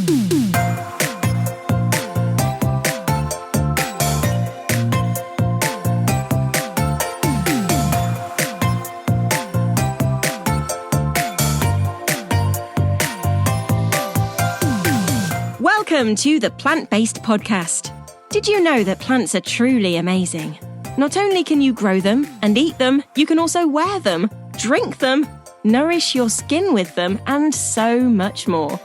Welcome to the Plant-Based Podcast. Did you know that plants are truly amazing? Not only can you grow them and eat them, you can also wear them, drink them, nourish your skin with them, and so much more.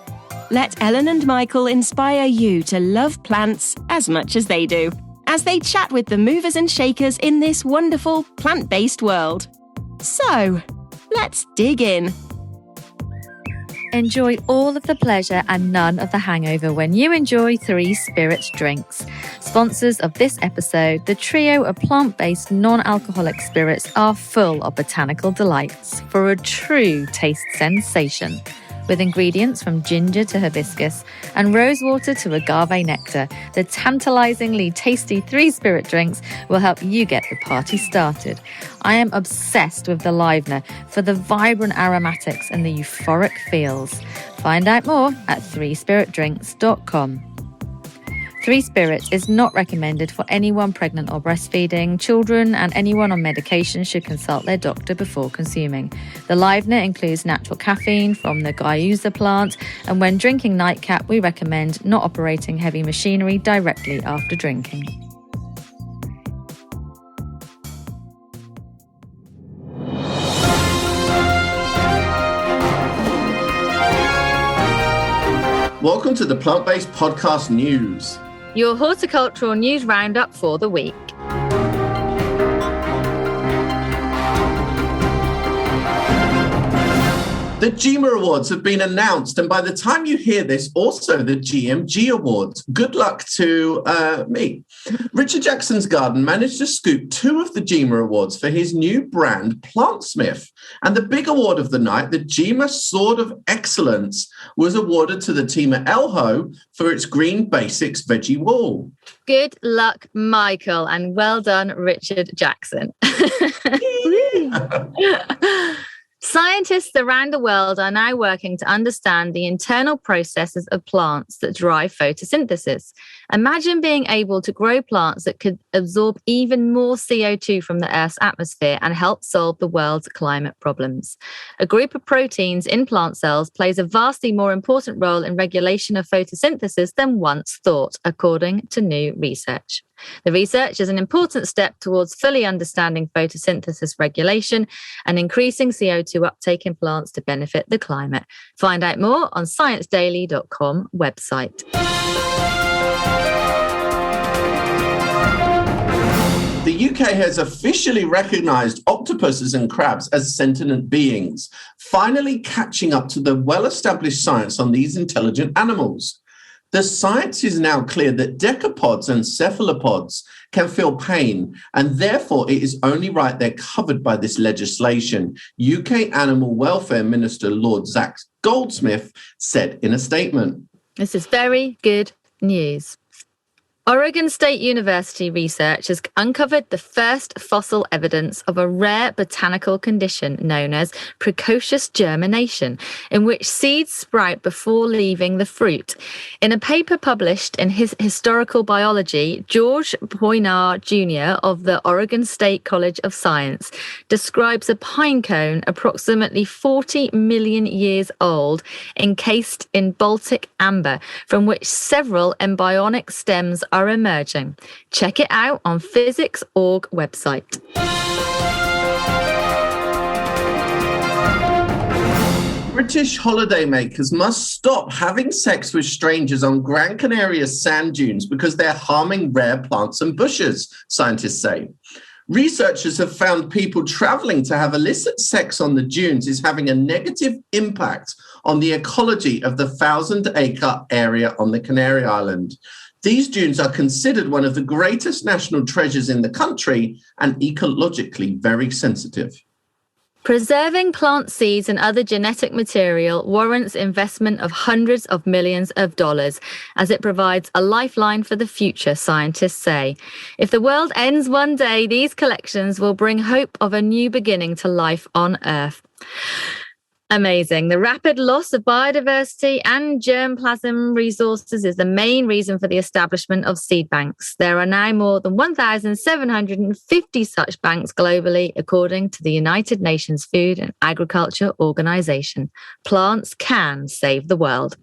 Let Ellen and Michael inspire you to love plants as much as they do, as they chat with the movers and shakers in this wonderful plant-based world. So, let's dig in. Enjoy all of the pleasure and none of the hangover when you enjoy Three Spirit Drinks. Sponsors of this episode, the trio of plant-based non-alcoholic spirits are full of botanical delights for a true taste sensation. With ingredients from ginger to hibiscus and rosewater to agave nectar, the tantalizingly tasty Three Spirit Drinks will help you get the party started. I am obsessed with the Livener for the vibrant aromatics and the euphoric feels. Find out more at threespiritdrinks.com. Three Spirits is not recommended for anyone pregnant or breastfeeding. Children and anyone on medication should consult their doctor before consuming. The Livener includes natural caffeine from the Guayusa plant, and when drinking nightcap, we recommend not operating heavy machinery directly after drinking. Welcome to the Plant-Based Podcast News. Your horticultural news roundup for the week. The GEMA Awards have been announced, and by the time you hear this, also the GMG Awards. Good luck to me. Richard Jackson's Garden managed to scoop 2 of the GEMA Awards for his new brand, Plantsmith. And the big award of the night, the GEMA Sword of Excellence, was awarded to the team at Elho for its Green Basics Veggie Wall. Good luck, Michael, and well done, Richard Jackson. Scientists around the world are now working to understand the internal processes of plants that drive photosynthesis. Imagine being able to grow plants that could absorb even more CO2 from the Earth's atmosphere and help solve the world's climate problems. A group of proteins in plant cells plays a vastly more important role in regulation of photosynthesis than once thought, according to new research. The research is an important step towards fully understanding photosynthesis regulation and increasing CO2 uptake in plants to benefit the climate. Find out more on ScienceDaily.com website. The UK has officially recognised octopuses and crabs as sentient beings, finally catching up to the well-established science on these intelligent animals. The science is now clear that decapods and cephalopods can feel pain, and therefore it is only right they're covered by this legislation, UK Animal Welfare Minister Lord Zach Goldsmith said in a statement. This is very good news. Oregon State University research has uncovered the first fossil evidence of a rare botanical condition known as precocious germination, in which seeds sprout before leaving the fruit. In a paper published in Historical Biology, George Poinar Jr. of the Oregon State College of Science describes a pine cone approximately 40 million years old, encased in Baltic amber, from which several embryonic stems are emerging. Check it out on Physics.org website. British holidaymakers must stop having sex with strangers on Gran Canaria sand dunes because they're harming rare plants and bushes, scientists say. Researchers have found people travelling to have illicit sex on the dunes is having a negative impact on the ecology of the 1,000-acre area on the Canary Island. These dunes are considered one of the greatest national treasures in the country and ecologically very sensitive. Preserving plant seeds and other genetic material warrants investment of hundreds of millions of dollars, as it provides a lifeline for the future, scientists say. If the world ends one day, these collections will bring hope of a new beginning to life on Earth. Amazing. The rapid loss of biodiversity and germplasm resources is the main reason for the establishment of seed banks. There are now more than 1,750 such banks globally, according to the United Nations Food and Agriculture Organization. Plants can save the world.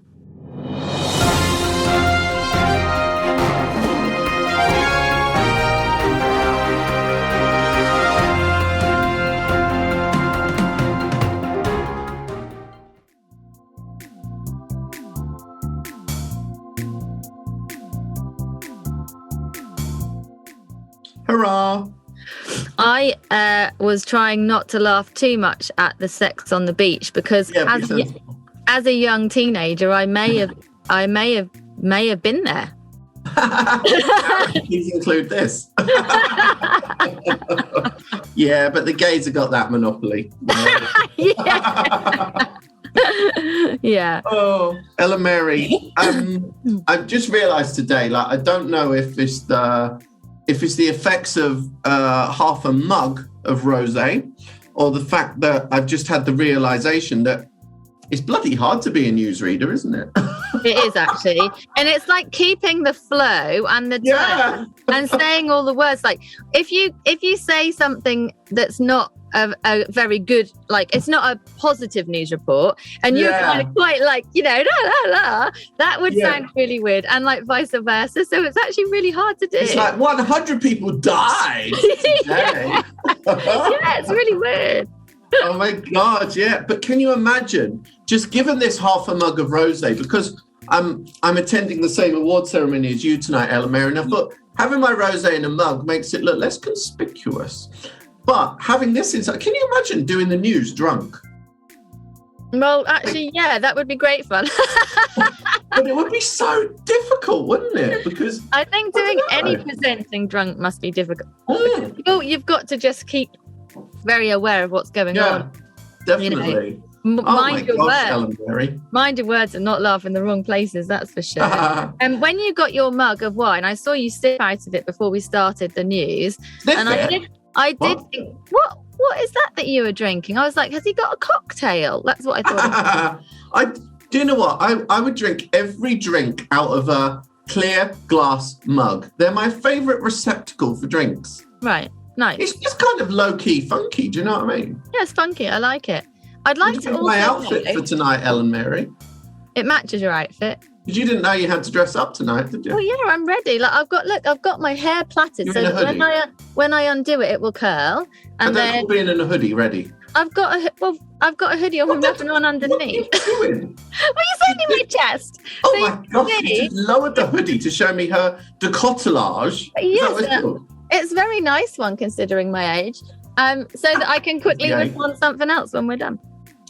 Hurrah! I was trying not to laugh too much at the sex on the beach because as a young teenager, I may have been there. Please include this. Yeah, but the gays have got that monopoly. Yeah. Oh, Ellen Mary. I've just realised today, I don't know if it's the effects of half a mug of rosé, or the fact that I've just had the realisation that it's bloody hard to be a newsreader, isn't it? It is actually. And it's like keeping the flow and the tone and saying all the words. Like if you say something that's not a very good, like it's not a positive news report, and you're kind of quite like, that would sound really weird, and like vice versa. So it's actually really hard to do. It's like 100 people died today. Yeah, it's really weird. Oh my God, yeah. But can you imagine just given this half a mug of rosé, because I'm attending the same award ceremony as you tonight, Ellen Mary, and I thought having my rosé in a mug makes it look less conspicuous. But having this inside, can you imagine doing the news drunk? Well, actually, yeah, that would be great fun. But it would be so difficult, wouldn't it? Because I think doing any presenting drunk must be difficult. You've got to just keep very aware of what's going on. Definitely. Mind your words. Ellen Mary. Mind your words and not laugh in the wrong places, that's for sure. And when you got your mug of wine, I saw you sip out of it before we started the news. I did think, what is that you were drinking? I was like, has he got a cocktail? That's what I thought. Do you know what? I would drink every drink out of a clear glass mug. They're my favourite receptacle for drinks. Right, nice. It's just kind of low-key funky, do you know what I mean? Yeah, it's funky. I like it. I'd like to also my outfit for tonight, Ellen Mary. It matches your outfit. Because you didn't know you had to dress up tonight, did you? Oh yeah, I'm ready. Like I've got my hair plaited, You're so that when I undo it, it will curl. And then being in a hoodie ready. I've got a hoodie on with nothing on underneath. What are you doing? Well, you're saying my chest. Oh my gosh, she just lowered the hoodie to show me her decolletage. Yes, it's a very nice one considering my age. So that I can quickly move on something else when we're done.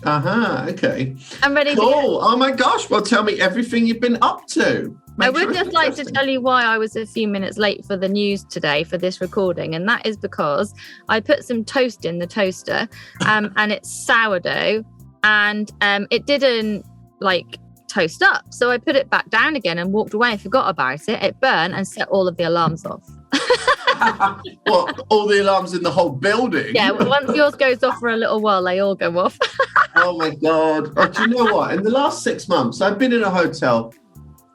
Okay. I'm ready to go. Oh my gosh, well tell me everything you've been up to. I would just like to tell you why I was a few minutes late for the news today for this recording, and that is because I put some toast in the toaster and it's sourdough, and it didn't toast up, so I put it back down again and walked away and forgot about it. It burned and set all of the alarms off. What, all the alarms in the whole building? Yeah, well, once yours goes off for a little while, they all go off. Oh my God. Oh, do you know what? In the last 6 months, I've been in a hotel,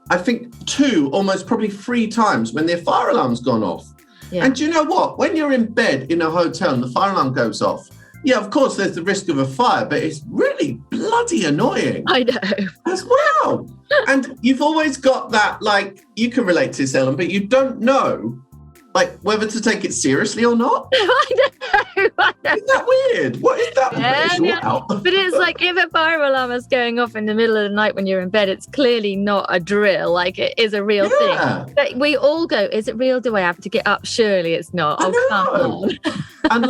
I think 2, almost probably 3 times when their fire alarm's gone off. Yeah. And do you know what? When you're in bed in a hotel and the fire alarm goes off, yeah, of course, there's the risk of a fire, but it's really bloody annoying. I know. As well. And you've always got that, you can relate to this, Ellen, but you don't know whether to take it seriously or not. I know. Isn't that weird? What is that? Yeah. But it's like if a fire alarm is going off in the middle of the night when you're in bed, it's clearly not a drill. It is a real thing. But we all go, is it real? Do I have to get up? Surely it's not. Come on. And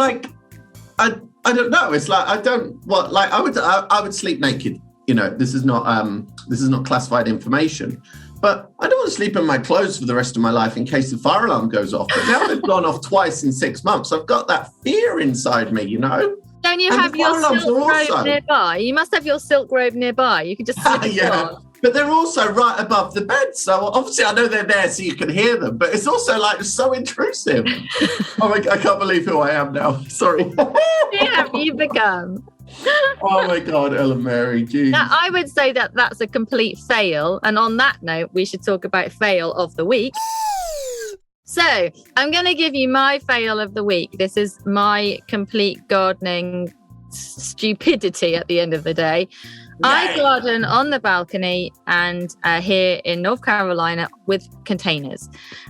I don't know. It's I would sleep naked. This is not classified information. But I don't want to sleep in my clothes for the rest of my life in case the fire alarm goes off. But now they've gone off twice in 6 months. I've got that fear inside me, Don't you have your silk robe nearby? You must have your silk robe nearby. You could just slip it on. But they're also right above the bed. So obviously I know they're there so you can hear them. But it's also so intrusive. Oh, I can't believe who I am now. Sorry. Who have you become? Oh my God, Ellen Mary, geez. Now, I would say that that's a complete fail. And on that note, we should talk about fail of the week. So I'm going to give you my fail of the week. This is my complete gardening stupidity at the end of the day. Yay. I garden on the balcony and here in North Carolina with containers.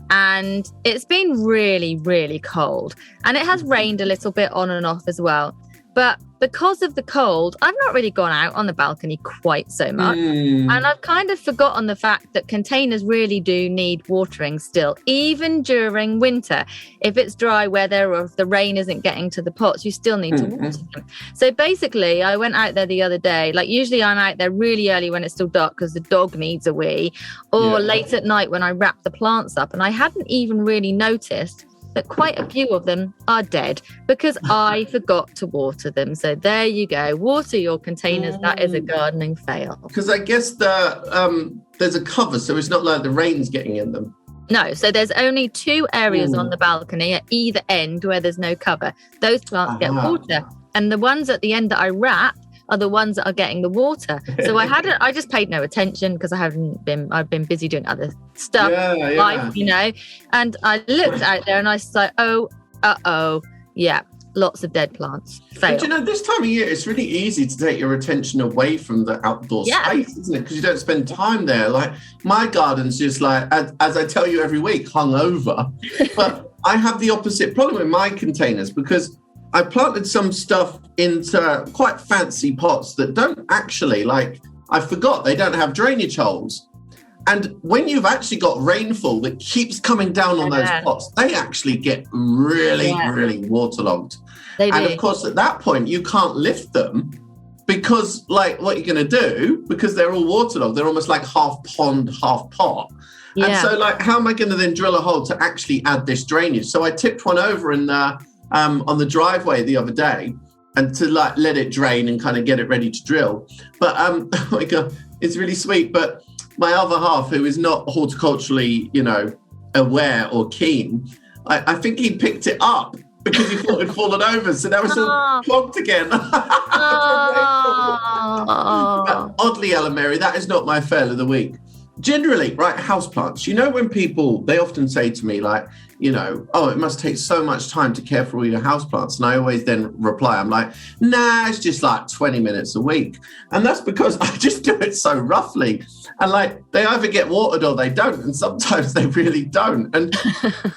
And it's been really, really cold. And it has rained a little bit on and off as well. But because of the cold, I've not really gone out on the balcony quite so much. And I've kind of forgotten the fact that containers really do need watering still, even during winter. If it's dry weather or if the rain isn't getting to the pots, you still need to water them. So basically, I went out there the other day. Like usually I'm out there really early when it's still dark because the dog needs a wee, or late at night when I wrap the plants up. And I hadn't even really noticed that quite a few of them are dead because I forgot to water them. So there you go. Water your containers. That is a gardening fail. Because I guess there's a cover, so it's not like the rain's getting in them. No, so there's only 2 areas on the balcony at either end where there's no cover. Those plants get water. And the ones at the end that I wrap are the ones that are getting the water. So I just paid no attention because I've been busy doing other stuff, life, you know. And I looked out there and I was like, lots of dead plants. Fail. But you know, this time of year, it's really easy to take your attention away from the outdoor space, isn't it? Because you don't spend time there. Like my garden's just like, as I tell you every week, hungover. But I have the opposite problem in my containers because I planted some stuff into quite fancy pots that don't actually, like, I forgot they don't have drainage holes. And when you've actually got rainfall that keeps coming down on those pots, they actually get really, really waterlogged. And of course, at that point, you can't lift them because, like, what you're going to do, because they're all waterlogged, they're almost like half pond, half pot. Yeah. And so, like, how am I going to then drill a hole to actually add this drainage? So I tipped one over in on the driveway the other day and to like let it drain and kind of get it ready to drill. But oh my God, it's really sweet. But my other half, who is not horticulturally, you know, aware or keen, I think he picked it up because he thought it had fallen over. So now it's all clogged again. But oddly, Ellen Mary, that is not my fail of the week. Generally, right, houseplants, you know, when people, they often say to me like, you know, oh, it must take so much time to care for all your houseplants. And I always then reply, I'm like, nah, it's just like 20 minutes a week. And that's because I just do it so roughly. And like, they either get watered or they don't. And sometimes they really don't. And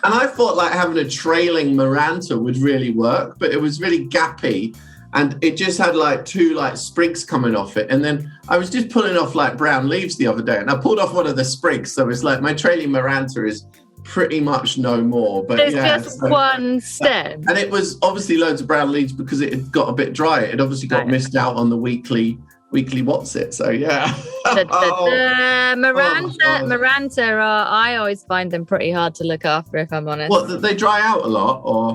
I thought like having a trailing maranta would really work, but it was really gappy. And it just had like 2 like sprigs coming off it. And then I was just pulling off like brown leaves the other day and I pulled off one of the sprigs. So it's like my trailing maranta is pretty much no more. But it's just one stem. And it was obviously loads of brown leaves because it had got a bit dry. It obviously got missed out on the weekly what's it. So yeah. Maranta are, I always find them pretty hard to look after, if I'm honest. What, they dry out a lot? Or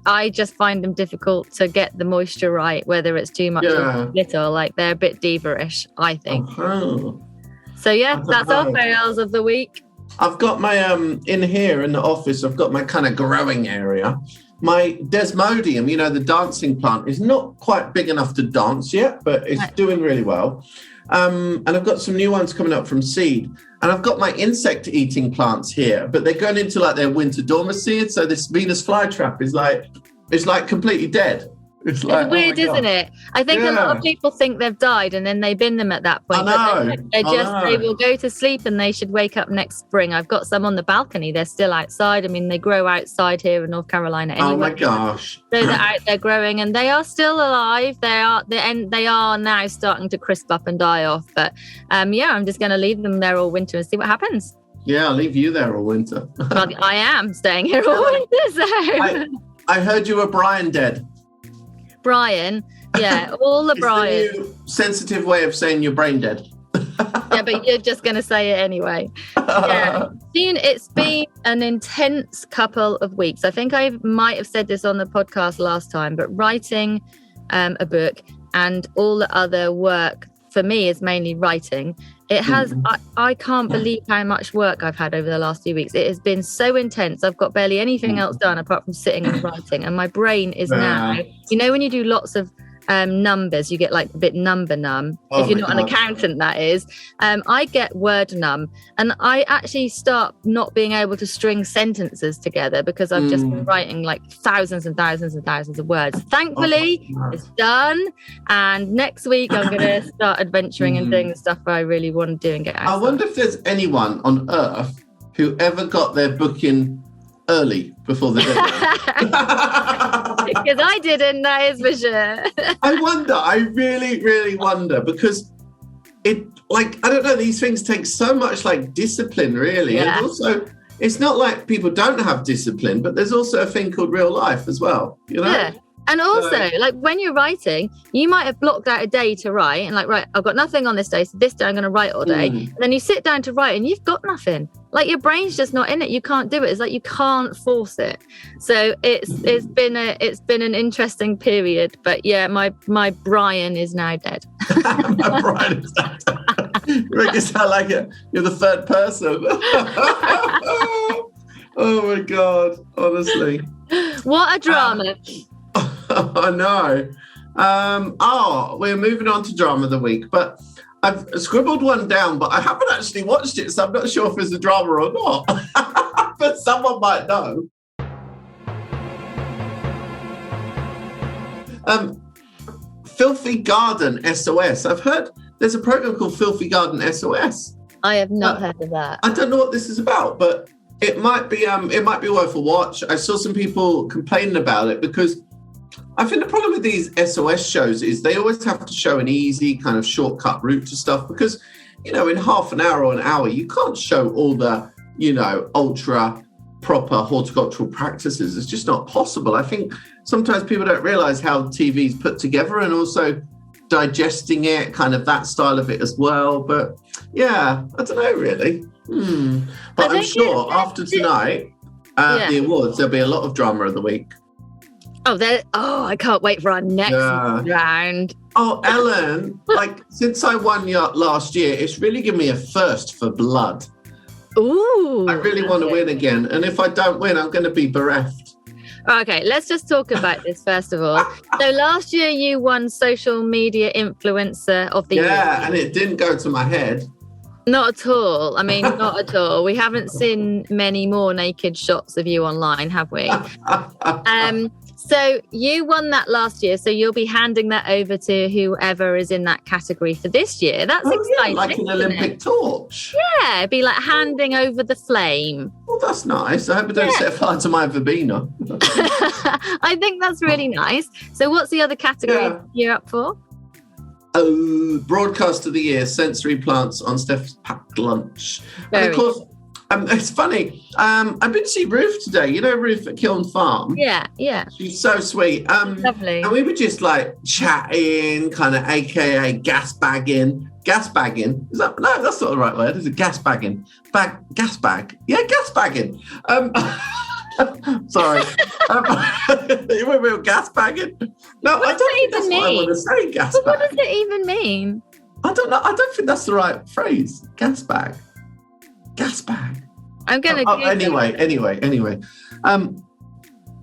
I just find them difficult to get the moisture right, whether it's too much or little. Like they're a bit diva-ish, I think. So yeah, that's our fails of the week. I've got my in here in the office, I've got my kind of growing area. My desmodium, you know, the dancing plant, is not quite big enough to dance yet, but it's doing really well. And I've got some new ones coming up from seed. And I've got my insect-eating plants here, but they're going into like their winter dormancy. So this Venus flytrap is like, it's like completely dead. It's like, weird, isn't it? I think a lot of people think they've died and then they bin them at that point. I know. They will go to sleep and they should wake up next spring. I've got some on the balcony. They're still outside. I mean, they grow outside here in North Carolina anyway. Oh my gosh. So they're out there growing and they are still alive. They are now starting to crisp up and die off. But I'm just going to leave them there all winter and see what happens. Yeah, I'll leave you there all winter. Well, I am staying here all winter. So. I heard you were Brian dead. Brian, yeah, all the Brian. The new sensitive way of saying you're brain dead. Yeah, but you're just going to say it anyway. Yeah, Dean, it's been an intense couple of weeks. I think I might have said this on the podcast last time, but writing a book and all the other work for me is mainly writing. It has, I can't believe how much work I've had over the last few weeks. It has been so intense. I've got barely anything else done apart from sitting and writing. And my brain is now, you know, when you do lots of numbers. You get like a bit number numb. If you're not an accountant, that is. I get word numb, and I actually start not being able to string sentences together because I've just been writing like thousands and thousands and thousands of words. Thankfully, it's done. And next week, I'm going to start adventuring and doing the stuff I really want to do and get out. I wonder if there's anyone on Earth who ever got their booking early before the deadline. Because I didn't, that is for sure. I really, really wonder, because I don't know, these things take so much like discipline, really. Yeah. And also, it's not like people don't have discipline, but there's also a thing called real life as well, you know? Yeah. And also, like when you're writing, you might have blocked out a day to write and like, right, I've got nothing on this day, so this day I'm going to write all day. And then you sit down to write and you've got nothing. Like your brain's just not in it. You can't do it. It's like you can't force it. So it's been an interesting period. But yeah, my Brian is now dead. Brian is now dead. You make it sound like you're the third person. Oh my God, honestly. What a drama. I know. We're moving on to drama of the week, but I've scribbled one down, but I haven't actually watched it, so I'm not sure if it's a drama or not. But someone might know. Filthy Garden SOS. I've heard there's a program called Filthy Garden SOS. I have not heard of that. I don't know what this is about, but it might be worth a watch. I saw some people complaining about it because I think the problem with these SOS shows is they always have to show an easy kind of shortcut route to stuff because, you know, in half an hour or an hour, you can't show all the, you know, ultra proper horticultural practices. It's just not possible. I think sometimes people don't realize how TV is put together and also digesting it, kind of that style of it as well. But yeah, I don't know really. But I'm sure after tonight, the awards, there'll be a lot of drama of the week. I can't wait for our next round. Oh, Ellen, like since I won last year, it's really given me a thirst for blood. Ooh. I really want to win again. And if I don't win, I'm going to be bereft. Okay, let's just talk about this first of all. So last year you won Social Media Influencer of the Year. Yeah, and it didn't go to my head. Not at all. I mean, not at all. We haven't seen many more naked shots of you online, have we? So you won that last year, so you'll be handing that over to whoever is in that category for this year. That's exciting. Yeah, like an Olympic torch. Yeah, it'd be like handing over the flame. Well, that's nice. I hope it don't set fire to my verbena. I think that's really nice. So what's the other category you're up for? Broadcast of the Year, sensory plants on Steph's packed lunch. And of course, it's funny. I've been to see Ruth today. You know Ruth at Kiln Farm? Yeah. She's so sweet. Lovely. And we were just like chatting, kind of AKA gas bagging. Gas bagging? Is that? No, that's not the right word. Is it gas bagging? Gas bag? Yeah, gas bagging. Sorry. You were real gas bagging? No, I don't think that's what I want to say, gas bag. What does it even mean? I don't know. I don't think that's the right phrase. Gas bag. Gas bag. I'm going to Anyway.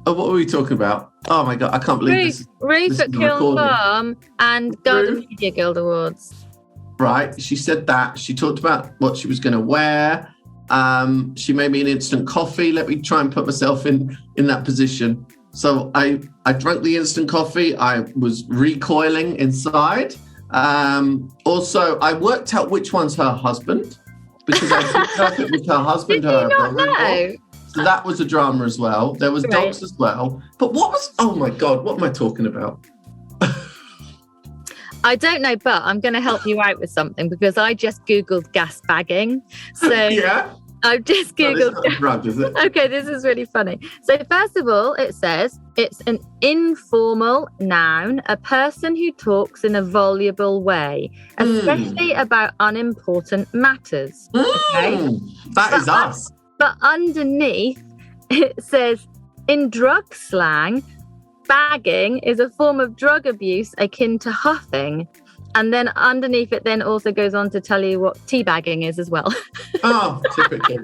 What were we talking about? Oh my God, I can't believe this. Ruth at Kiln Farm and Garden Media Guild Awards. Right. She said that. She talked about what she was going to wear. She made me an instant coffee. Let me try and put myself in that position. So I drank the instant coffee. I was recoiling inside. Also, I worked out which one's her husband because I didn't know if it was her husband or her brother-in-law. So that was a drama as well. There was dogs as well. But oh my God, what am I talking about? I don't know, but I'm going to help you out with something because I just Googled gas bagging. So yeah. I've just Googled. No, it's not a drug, is it? Okay, this is really funny. So first of all, it says it's an informal noun, a person who talks in a voluble way, especially about unimportant matters. Okay? That is us. But underneath, it says, in drug slang, bagging is a form of drug abuse akin to huffing. And then underneath it then also goes on to tell you what teabagging is as well. Oh, typical.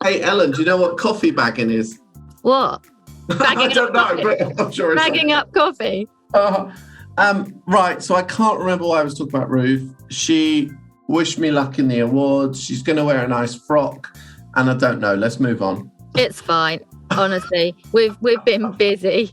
Hey, Ellen, do you know what coffee bagging is? What? I don't know, but I'm sure it's bagging up coffee. Right, so I can't remember why I was talking about Ruth. She wished me luck in the awards. She's going to wear a nice frock. And I don't know. Let's move on. It's fine. Honestly, we've been busy.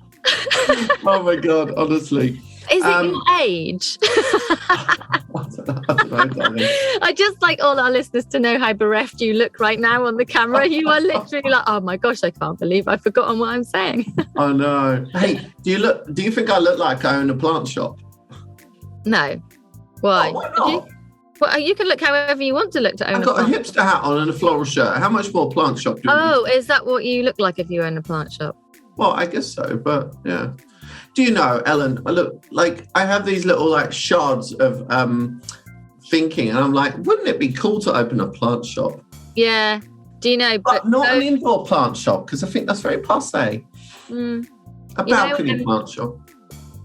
Oh, my God, honestly. Is it your age? I don't know, darling. I just like all our listeners to know how bereft you look right now on the camera. You are literally like, oh my gosh, I can't believe I've forgotten what I'm saying. I know. Hey, do you think I look like I own a plant shop? No. Why? Oh, why not? Well, you can look however you want to look to own I've got a hipster hat on and a floral shirt. How much more plant shop do you Oh, is that what you look like if you own a plant shop? Well, I guess so, but yeah. Do you know, Ellen, I look like I have these little like shards of thinking, and I'm like, wouldn't it be cool to open a plant shop? Yeah. Do you know? But not an indoor plant shop, because I think that's very passé. A balcony plant shop.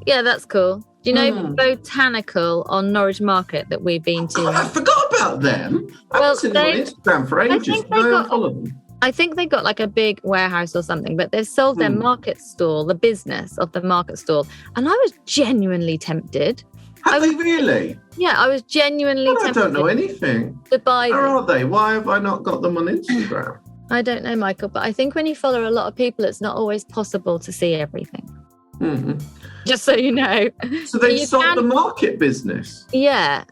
Yeah, that's cool. Do you know Botanical on Norwich Market that we've been to? God, I forgot about them. I haven't seen them on Instagram for ages. I follow them. I think they got like a big warehouse or something, but they've sold their market stall, the business of the market stall. And I was genuinely tempted. Have they really? Yeah, I was genuinely tempted. I don't know anything. To buy them. Where are they? Why have I not got them on Instagram? I don't know, Michael, but I think when you follow a lot of people, it's not always possible to see everything. Mm-hmm. Just so you know. So they sold the market business? Yeah.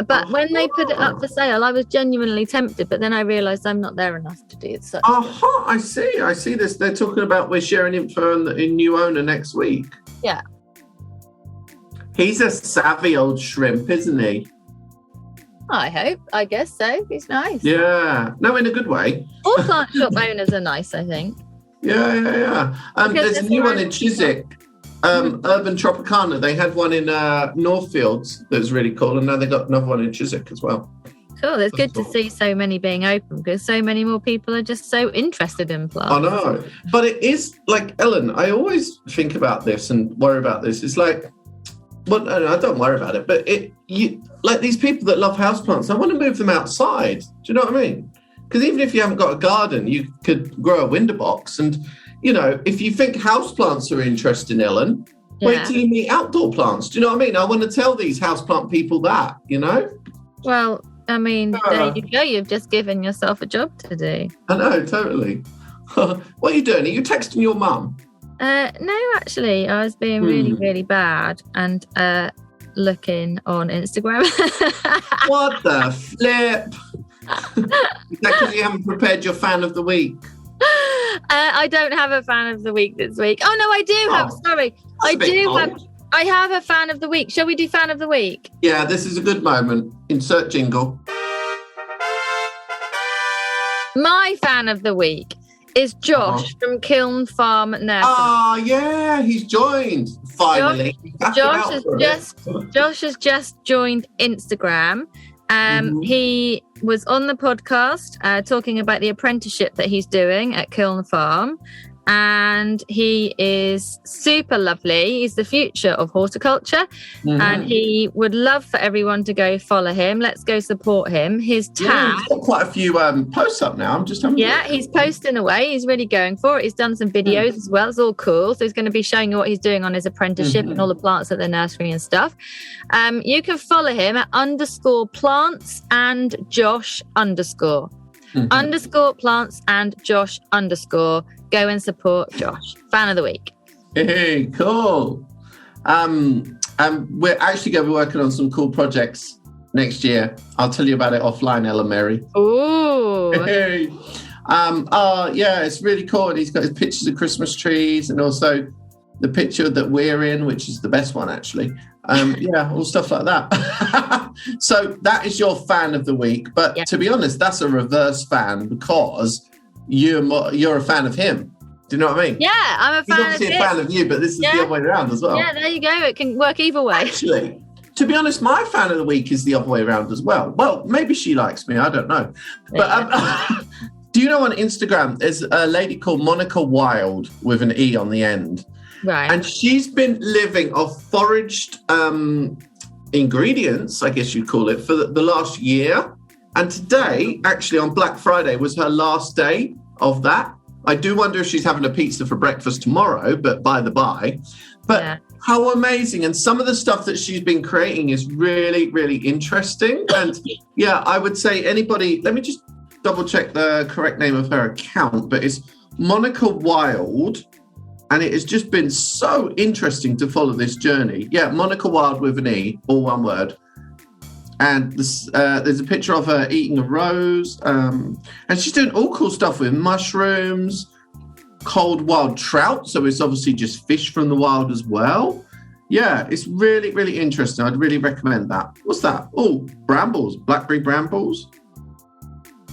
But when they put it up for sale, I was genuinely tempted, but then I realised I'm not there enough to do such. I see this. They're talking about we're sharing info on the new owner next week. Yeah. He's a savvy old shrimp, isn't he? I hope. I guess so. He's nice. Yeah. No, in a good way. All plant shop owners are nice, I think. Yeah. There's a new one in Chiswick. Urban Tropicana. They had one in Northfields that was really cool, and now they got another one in Chiswick as well. Cool. It's good to see so many being open because so many more people are just so interested in plants. I know, but it is like, Ellen, I always think about this and worry about this. It's like, well, no, I don't worry about it, but like these people that love houseplants, I want to move them outside. Do you know what I mean? Because even if you haven't got a garden, you could grow a window box. And, you know, if you think houseplants are interesting, Ellen, wait till you meet outdoor plants. Do you know what I mean? I want to tell these houseplant people that, you know? Well, I mean, there you go. You've just given yourself a job to do. I know, totally. What are you doing? Are you texting your mum? No, actually, I was being really, really bad and looking on Instagram. What the flip? Is that because you haven't prepared your fan of the week? I don't have a fan of the week this week. Oh, no, I do have. Sorry. I have a fan of the week. Shall we do fan of the week? Yeah, this is a good moment. Insert jingle. My fan of the week is Josh from Kiln Farm Nursery. Oh, yeah, he's joined, finally. Josh has just joined Instagram. He was on the podcast talking about the apprenticeship that he's doing at Kiln Farm. And he is super lovely. He's the future of horticulture. And he would love for everyone to go follow him. Let's go support him. His tag. He's got quite a few posts up now. I'm just having he's posting away. He's really going for it. He's done some videos as well. It's all cool. So he's going to be showing you what he's doing on his apprenticeship and all the plants at the nursery and stuff. You can follow him at _plants and Josh _. _plants and Josh _ Go and support Josh. Fan of the week. Hey, cool. We're actually going to be working on some cool projects next year. I'll tell you about it offline, Ella Mary. Ooh. Hey. It's really cool. And he's got his pictures of Christmas trees and also the picture that we're in, which is the best one, actually. All stuff like that. So that is your fan of the week. But to be honest, that's a reverse fan because you're a fan of him. Do you know what I mean? Yeah, I'm a fan of him. He's obviously a fan of you, but this is the other way around as well. Yeah, there you go. It can work either way. Actually, to be honest, my fan of the week is the other way around as well. Well, maybe she likes me. I don't know. But do you know on Instagram, there's a lady called Monica Wild with an E on the end. Right. And she's been living off foraged ingredients, I guess you'd call it, for the last year. And today, actually on Black Friday, was her last day of that. I do wonder if she's having a pizza for breakfast tomorrow, but by the by. But How amazing. And some of the stuff that she's been creating is really, really interesting. And yeah, I would say anybody, let me just double check the correct name of her account, but it's Monica Wild. And it has just been so interesting to follow this journey. Yeah, Monica Wild with an E, all one word. And there's a picture of her eating a rose. And she's doing all cool stuff with mushrooms, cold wild trout. So it's obviously just fish from the wild as well. Yeah, it's really, really interesting. I'd really recommend that. What's that? Oh, brambles, blackberry brambles.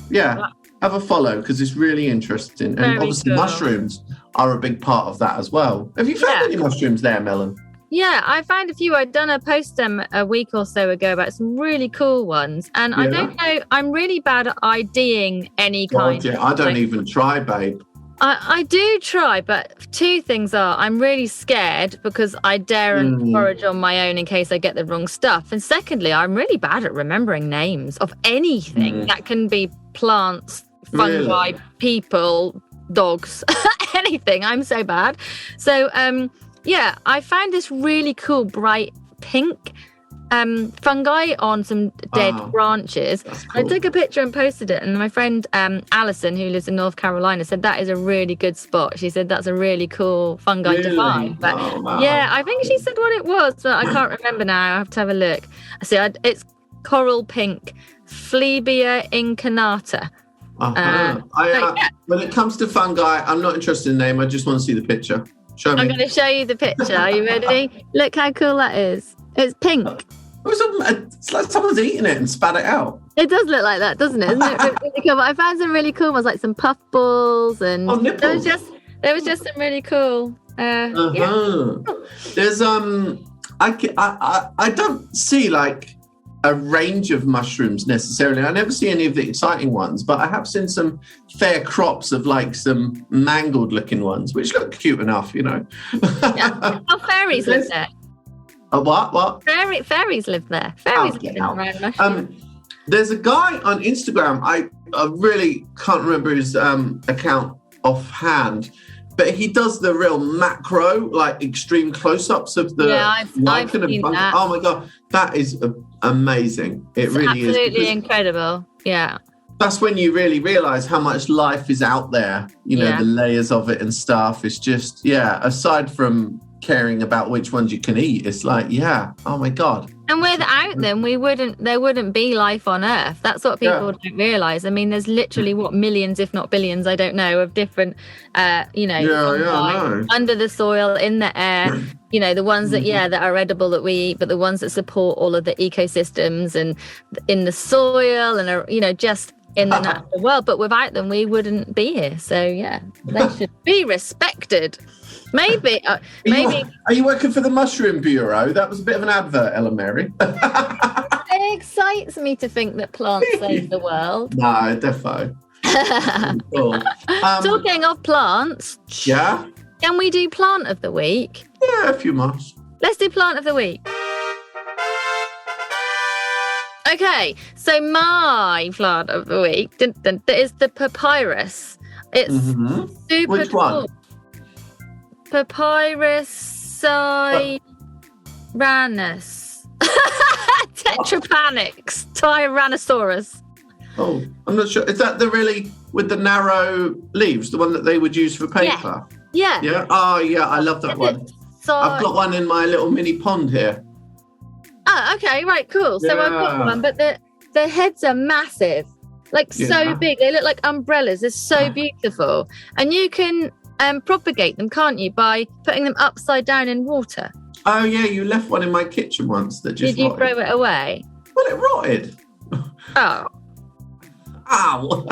Yeah, have a follow because it's really interesting. And Very obviously cool. mushrooms are a big part of that as well. Have you found any mushrooms there, Melon? Yeah, I found a few. I'd done a post a week or so ago about some really cool ones. And I don't know, I'm really bad at IDing any kind. Yeah, I don't even try, babe. I do try, but two things are I'm really scared because I daren't forage on my own in case I get the wrong stuff. And secondly, I'm really bad at remembering names of anything that can be plants, fungi, people, dogs, anything. I'm so bad. So, I found this really cool bright pink fungi on some dead branches. Cool. I took a picture and posted it, and my friend Alison, who lives in North Carolina, said that is a really good spot. She said that's a really cool fungi to find. But yeah, I think she said what it was, but I can't remember now. I have to have a look. See, it's coral pink, Phlebia incarnata. When it comes to fungi, I'm not interested in the name. I just want to see the picture. Show me. I'm going to show you the picture. Are you ready? Look how cool that is. It's pink. It's like someone's eating it and spat it out. It does look like that, doesn't it? Isn't it really cool? But I found some really cool ones, like some puffballs, and there was just some really cool. There's I don't see like a range of mushrooms necessarily. I never see any of the exciting ones, but I have seen some fair crops of like some mangled looking ones, which look cute enough, you know. Oh, fairies live there. What? Fairies live there. Fairies live around mushrooms. There's a guy on Instagram. I really can't remember his account offhand, but he does the real macro, like extreme close-ups of the I've seen that. Oh my god, that is amazing! It's really is absolutely incredible. Yeah, that's when you really realize how much life is out there. You know, the layers of it and stuff. It's just aside from caring about which ones you can eat, it's like oh my god. And without them, there wouldn't be life on Earth. That's what people don't realise. I mean, there's literally millions, if not billions, I don't know, of different, under the soil, in the air. You know, the ones that that are edible that we eat, but the ones that support all of the ecosystems and in the soil and are, just in the natural world. But without them, we wouldn't be here. So they should be respected. Maybe. Are you working for the Mushroom Bureau? That was a bit of an advert, Ellen Mary. It excites me to think that plants save the world. No, defo. Cool. Talking of plants. Yeah? Can we do plant of the week? Yeah, if you must. Let's do plant of the week. Okay, so my plant of the week is the papyrus. It's super Which cool. one? Papyrus Tyrannus. Tetrapanix. Tyrannosaurus. Oh, I'm not sure. Is that with the narrow leaves, the one that they would use for paper? Yeah. Yeah? Oh, yeah, I love that one. I've got one in my little mini pond here. Oh, okay, right, cool. So I've got one, but the heads are massive. Like so big. They look like umbrellas. They're so beautiful. And you can propagate them, can't you, by putting them upside down in water? Oh yeah, you left one in my kitchen once that just Did you rotted. throw it away? Well, it rotted. Oh. Ow.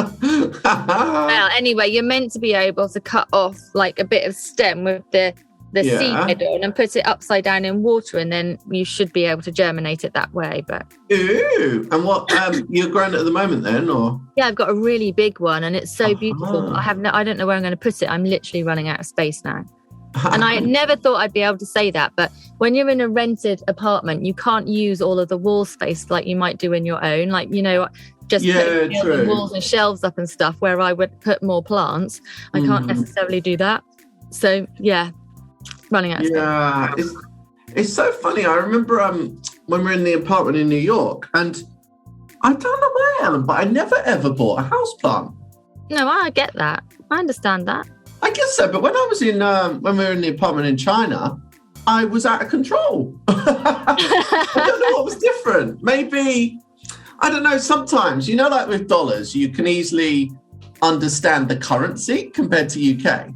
Well, anyway, you're meant to be able to cut off like a bit of stem with the seed head on and put it upside down in water, and then you should be able to germinate it that way. But Ooh. And what you're growing it at the moment then, or? yeah, I've got a really big one and it's so beautiful. I don't know where I'm going to put it. I'm literally running out of space now. And I never thought I'd be able to say that, but when you're in a rented apartment, you can't use all of the wall space like you might do in your own, like, just putting the walls and shelves up and stuff where I would put more plants. I can't necessarily do that. So running out of space. It's so funny. I remember when we were in the apartment in New York, and I don't know why, Ellen, but I never ever bought a houseplant. No, I get that. I understand that. I guess so, but when I was when we were in the apartment in China, I was out of control. I don't know what was different. Maybe, I don't know, sometimes, like with dollars, you can easily understand the currency compared to UK.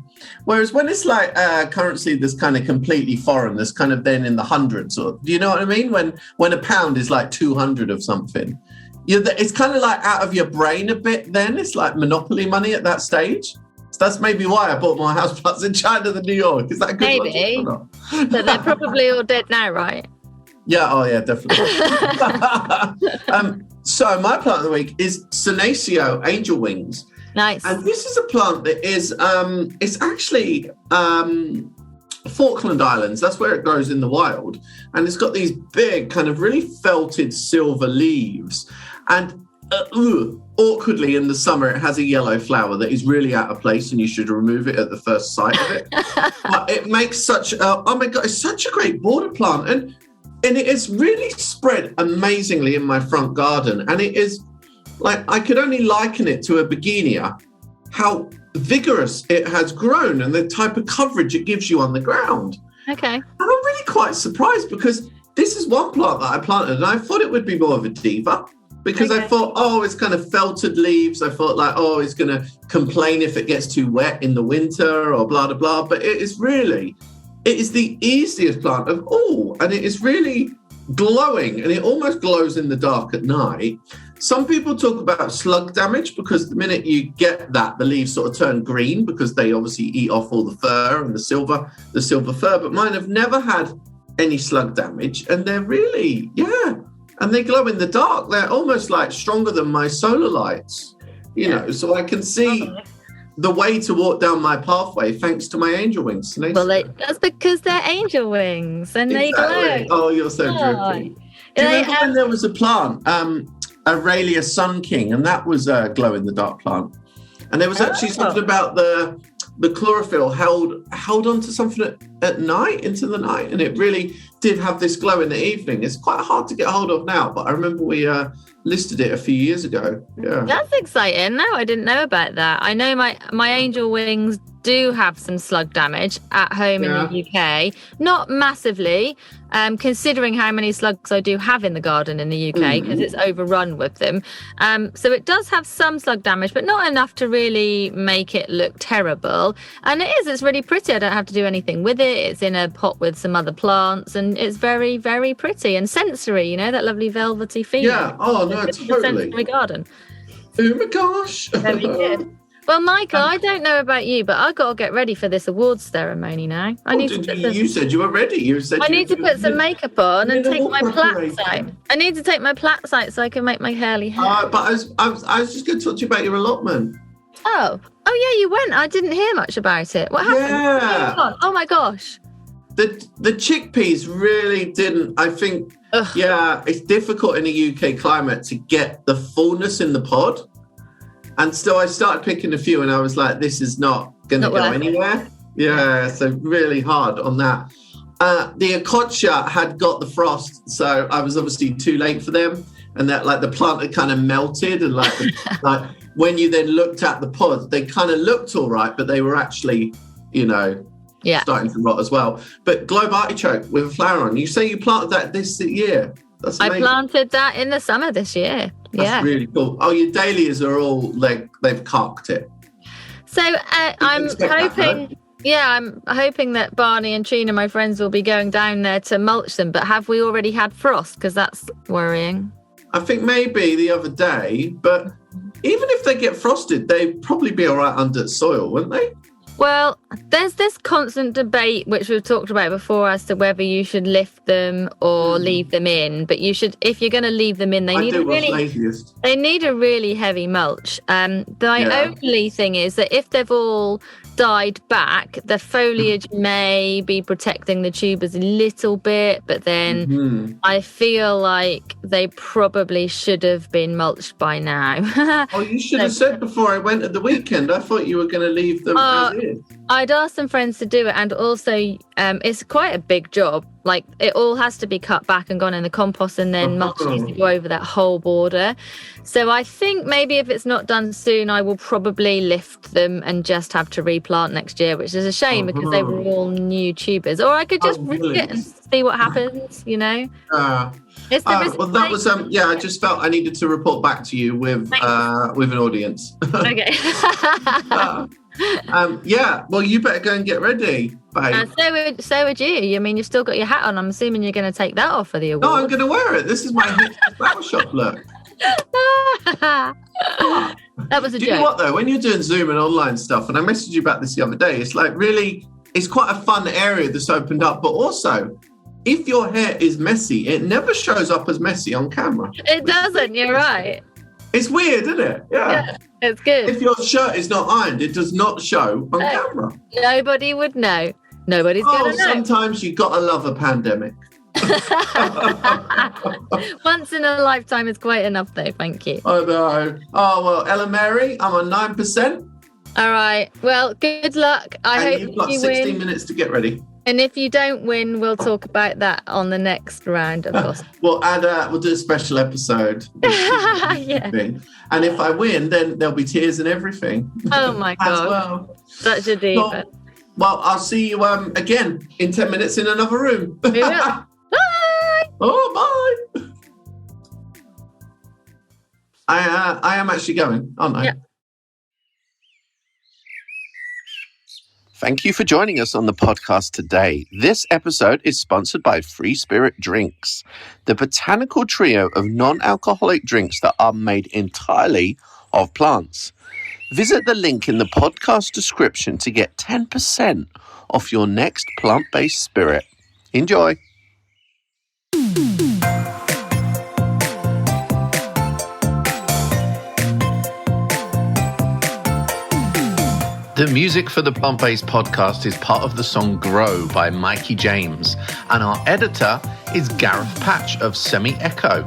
Whereas when it's like currency that's kind of completely foreign, that's kind of then in the hundreds, or do you know what I mean? When a pound is like 200 of something, it's kind of like out of your brain a bit then. It's like monopoly money at that stage. So that's maybe why I bought more houseplants in China than New York. Is that a good maybe? Or not? But they're probably all dead now, right? Yeah, oh yeah, definitely. So my plant of the week is Senecio angel wings. Nice. And this is a plant that is, it's actually Falkland Islands. That's where it grows in the wild. And it's got these big kind of really felted silver leaves. And awkwardly in the summer, it has a yellow flower that is really out of place and you should remove it at the first sight of it. But it makes such, oh my God, it's such a great border plant. And it is really spread amazingly in my front garden. And it is like, I could only liken it to a begonia, how vigorous it has grown and the type of coverage it gives you on the ground. Okay. And I'm really quite surprised because this is one plant that I planted and I thought it would be more of a diva because I thought, it's kind of felted leaves. I thought like, it's going to complain if it gets too wet in the winter or blah, blah, blah. But it is the easiest plant of all. And it is really glowing and it almost glows in the dark at night. Some people talk about slug damage because the minute you get that, the leaves sort of turn green because they obviously eat off all the fur and the silver fur. But mine have never had any slug damage and they're really, and they glow in the dark. They're almost like stronger than my solar lights, so I can see the way to walk down my pathway thanks to my angel wings. Well, that's because they're angel wings and they glow. Oh, you're so drippy. Do you remember when there was a plant, Aurelia Sun King, and that was a glow-in-the-dark plant? And there was actually something about the chlorophyll held onto something at night, into the night, and it really did have this glow in the evening. It's quite hard to get hold of now, but I remember we listed it a few years ago. Yeah, that's exciting. No, I didn't know about that. I know my angel wings do have some slug damage at home in the UK. Not massively, considering how many slugs I do have in the garden in the UK because it's overrun with them. So it does have some slug damage, but not enough to really make it look terrible. And it's really pretty. I don't have to do anything with it. It's in a pot with some other plants and it's very, very pretty and sensory, that lovely velvety feeling. Yeah, no, totally. Sensory garden. Oh my gosh. Very good. Well, Michael, I don't know about you, but I've got to get ready for this awards ceremony now. You said you were ready. You said I need to put some makeup on and take my plaits out. I need to take my plaits out so I can make my curly hair. But I was just going to talk to you about your allotment. Oh, yeah, you went. I didn't hear much about it. What happened? Yeah. Oh my gosh. The chickpeas really didn't. I think, it's difficult in a UK climate to get the fullness in the pod. And so I started picking a few and I was like, this is not going to go anywhere. Yeah, so really hard on that. The acacia had got the frost, so I was obviously too late for them. And that the plant had kind of melted and like when you then looked at the pods, they kind of looked all right, but they were actually, starting to rot as well. But globe artichoke with a flower on. You say you planted that this year. That's amazing. I planted that in the summer this year. That's really cool. Oh, your dahlias are all they've cocked it. So I'm hoping. I'm hoping that Barney and Trina, my friends, will be going down there to mulch them. But have we already had frost? Because that's worrying. I think maybe the other day, but even if they get frosted, they'd probably be all right under soil, wouldn't they? Well, there's this constant debate, which we've talked about before, as to whether you should lift them or leave them in. But you should, if you're going to leave them in, they need a really heavy mulch. The only thing is that if they've all died back, the foliage may be protecting the tubers a little bit, but then I feel like they probably should have been mulched by now. You should have said before I went at the weekend. I thought you were going to leave them as is. I'd ask some friends to do it, and also it's quite a big job. Like, it all has to be cut back and gone in the compost, and then mulch needs to go over that whole border. So I think maybe if it's not done soon, I will probably lift them and just have to replant next year, which is a shame because they were all new tubers. Or I could just risk it and see what happens, you know. Well, that was I just felt I needed to report back to you with an audience. Okay. Well, you better go and get ready, babe. So would you. I mean, you've still got your hat on. I'm assuming you're going to take that off for the award. No, I'm going to wear it. This is my flower shop look. That was a joke. Do you know what, though? When you're doing Zoom and online stuff, and I messaged you about this the other day, it's like really, it's quite a fun area that's opened up. But also, if your hair is messy, it never shows up as messy on camera. It doesn't. You're right. It's weird, isn't it? Yeah. It's good. If your shirt is not ironed, it does not show on camera. Nobody would know. Nobody's going to know. Sometimes you got to love a pandemic. Once in a lifetime is quite enough, though. Thank you. I know. Oh, well, Ella Mary, I'm on 9%. All right. Well, good luck. I hope you've got you 16 win. minutes to get ready. And if you don't win, we'll talk about that on the next round, of course. We'll do a special episode. Yeah. And if I win, then there'll be tears and everything. Oh, my God. As well. Such a diva. Well, I'll see you again in 10 minutes in another room. We will. Bye. Oh, bye. I am actually going, aren't I? Yeah. Thank you for joining us on the podcast today. This episode is sponsored by Free Spirit Drinks, the botanical trio of non-alcoholic drinks that are made entirely of plants. Visit the link in the podcast description to get 10% off your next plant-based spirit. Enjoy. The music for the Plant-Based podcast is part of the song Grow by Mikey James, and our editor is Gareth Patch of Semi Echo.